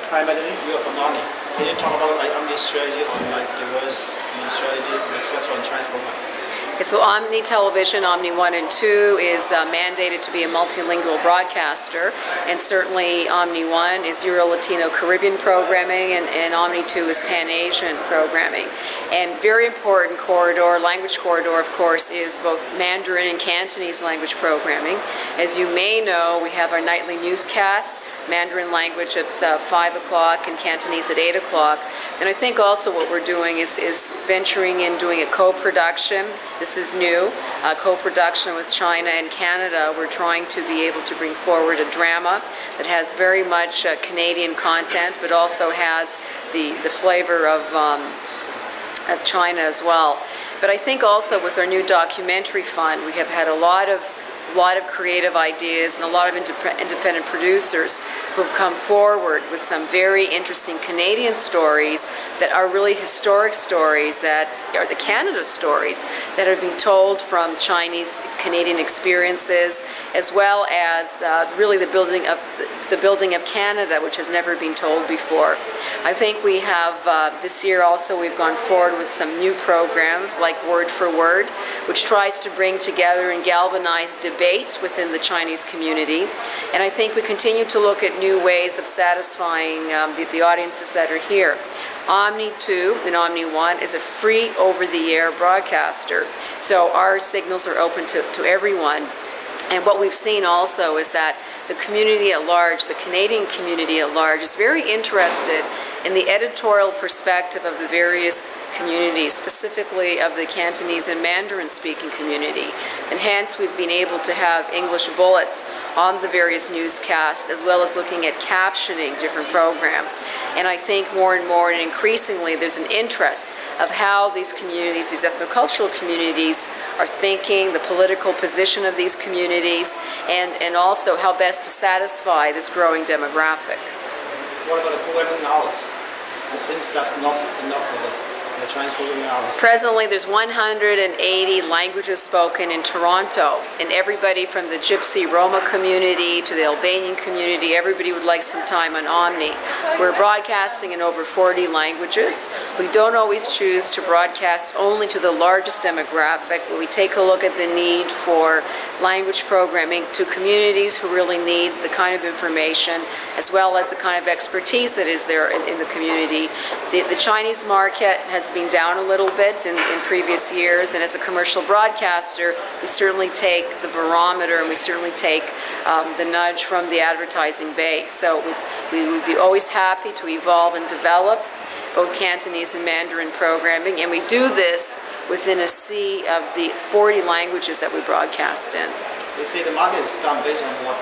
Hi Madeline, you are from Army. Can you talk about like Omni's strategy on like diverse strategy, especially on Chinese program? So Omni Television, Omni 1 and 2, is mandated to be a multilingual broadcaster, and certainly Omni 1 is Euro-Latino-Caribbean programming, and Omni 2 is Pan-Asian programming. And very important language corridor, of course, is both Mandarin and Cantonese language programming. As you may know, we have our nightly newscasts, Mandarin language at 5 o'clock and Cantonese at 8 o'clock. And I think also what we're doing is venturing in doing a co-production. This is new, co-production with China and Canada. We're trying to be able to bring forward a drama that has very much Canadian content, but also has the flavor of China as well. But I think also with our new documentary fund, we have had a lot of creative ideas and a lot of independent producers who have come forward with some very interesting Canadian stories that are really historic stories, that are the Canada stories that are being told from Chinese Canadian experiences, as well as really the building of Canada, which has never been told before. I think we have this year also we've gone forward with some new programs like Word for Word, which tries to bring together and galvanize debate within the Chinese community. And I think we continue to look at new ways of satisfying the audiences that are here. Omni 2 and Omni 1 is a free over-the-air broadcaster, so our signals are open to everyone. And what we've seen also is that the community at large, the Canadian community at large, is very interested in the editorial perspective of the various communities, specifically of the Cantonese and Mandarin-speaking community. And hence we've been able to have English bullets on the various newscasts, as well as looking at captioning different programs. And I think more and more and increasingly there's an interest of how these communities, these ethnocultural communities, are thinking, the political position of these communities, and also how best to satisfy this growing demographic. What about the programming hours? It seems that's not enough for the Chinese programming hours. Presently, there's 180 languages spoken in Toronto, and everybody from the Gypsy Roma community to the Albanian community, everybody would like some time on Omni. We're broadcasting in over 40 languages. We don't always choose to broadcast only to the largest demographic, but we take a look at the need for language programming to communities who really need the kind of information as well as the kind of expertise that is there in the community. The Chinese market has been down a little bit in previous years, and as a commercial broadcaster, we certainly take the barometer and we certainly take the nudge from the advertising base. So we would be always happy to evolve and develop both Cantonese and Mandarin programming, and we do this within a sea of the 40 languages that we broadcast in. You see the market is down based on what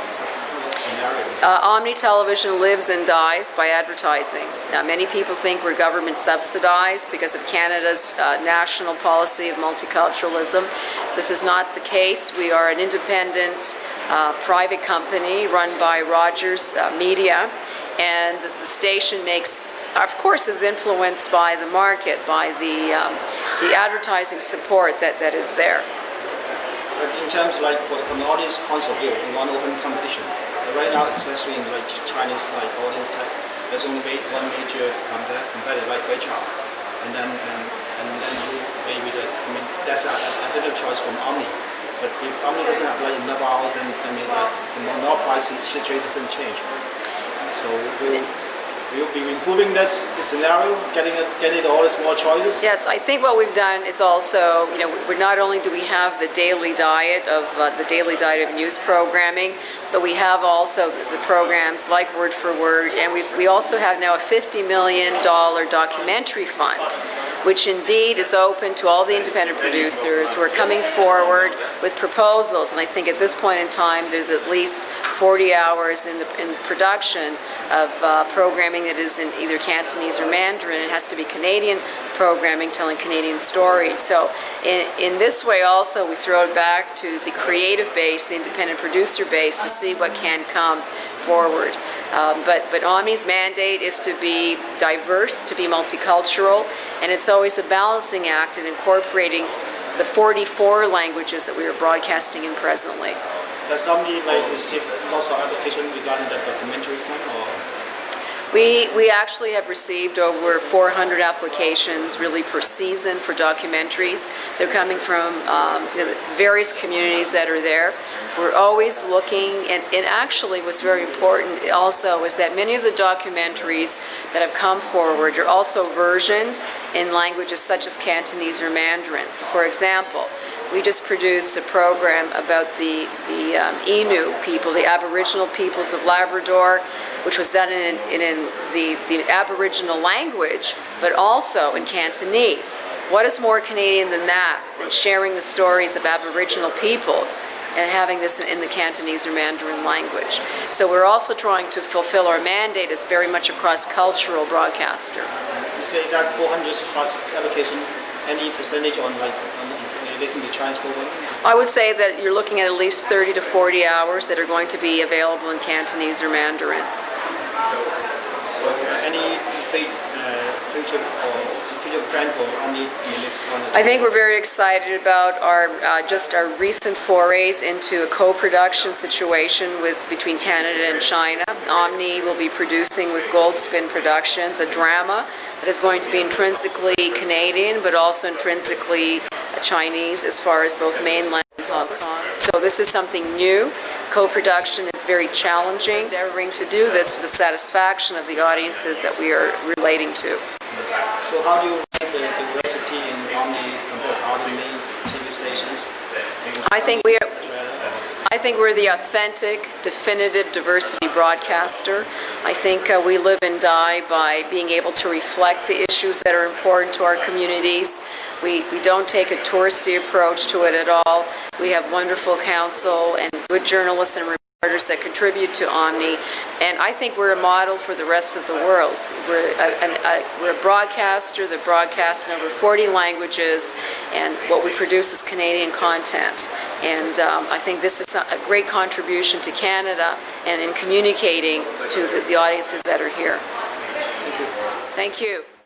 scenario? Omni Television lives and dies by advertising. Now, many people think we're government subsidized because of Canada's national policy of multiculturalism. This is not the case. We are an independent private company run by Rogers Media, and the station makes, of course, is influenced by the market, by the advertising support that is there. But in terms like from the audience point of view, we want open competition. But right now, especially in like Chinese like audience type, there's only one major competitor like Feichao, and then you maybe that's an alternative choice from Omni. But if Omni doesn't have like enough hours, then means like the monopoly situation doesn't change. So we'll be improving this scenario, getting all these more choices. Yes, I think what we've done is also, we're not only do we have the daily diet of news programming, but we have also the programs like Word for Word, and we also have now a $50 million documentary fund, which indeed is open to all the independent producers who are coming forward with proposals. And I think at this point in time, there's at least 40 hours in production of programming that is in either Cantonese or Mandarin. It has to be Canadian programming telling Canadian stories. So in this way also, we throw it back to the creative base, the independent producer base, to see what can come forward. But Omni's mandate is to be diverse, to be multicultural, and it's always a balancing act in incorporating the 44 languages that we are broadcasting in presently. Does Omni receive lots of application regarding the documentary film, or? We actually have received over 400 applications really per season for documentaries. They're coming from the various communities that are there. We're always looking, and actually what's very important also is that many of the documentaries that have come forward are also versioned in languages such as Cantonese or Mandarin. So for example, we just produced a program about the Innu people, the Aboriginal peoples of Labrador, which was done in the Aboriginal language, but also in Cantonese. What is more Canadian than that, than sharing the stories of Aboriginal peoples and having this in the Cantonese or Mandarin language? So we're also trying to fulfill our mandate as very much a cross-cultural broadcaster. You say that 400 plus application, any percentage on relating to Chinese program? I would say that you're looking at least 30 to 40 hours that are going to be available in Cantonese or Mandarin. So any future plan for Omni in the next 1 or 2 I think years? we're very excited about our recent forays into a co-production situation between Canada and China. Omni will be producing with Goldspin Productions a drama that is going to be intrinsically Canadian but also intrinsically Chinese as far as both mainland and Hong Kong. So this is something new. Co-production is very challenging, endeavoring to do this to the satisfaction of the audiences that we are relating to. So how do you rate the diversity in Omni compared to other main TV stations? I think we're the authentic, definitive diversity broadcaster. I think we live and die by being able to reflect the issues that are important to our communities. We don't take a touristy approach to it at all. We have wonderful counsel and good journalists and reporters that contribute to Omni, and I think we're a model for the rest of the world. We're a broadcaster that broadcasts in over 40 languages, and what we produce is Canadian content. And I think this is a great contribution to Canada and in communicating to the audiences that are here. Thank you. Thank you.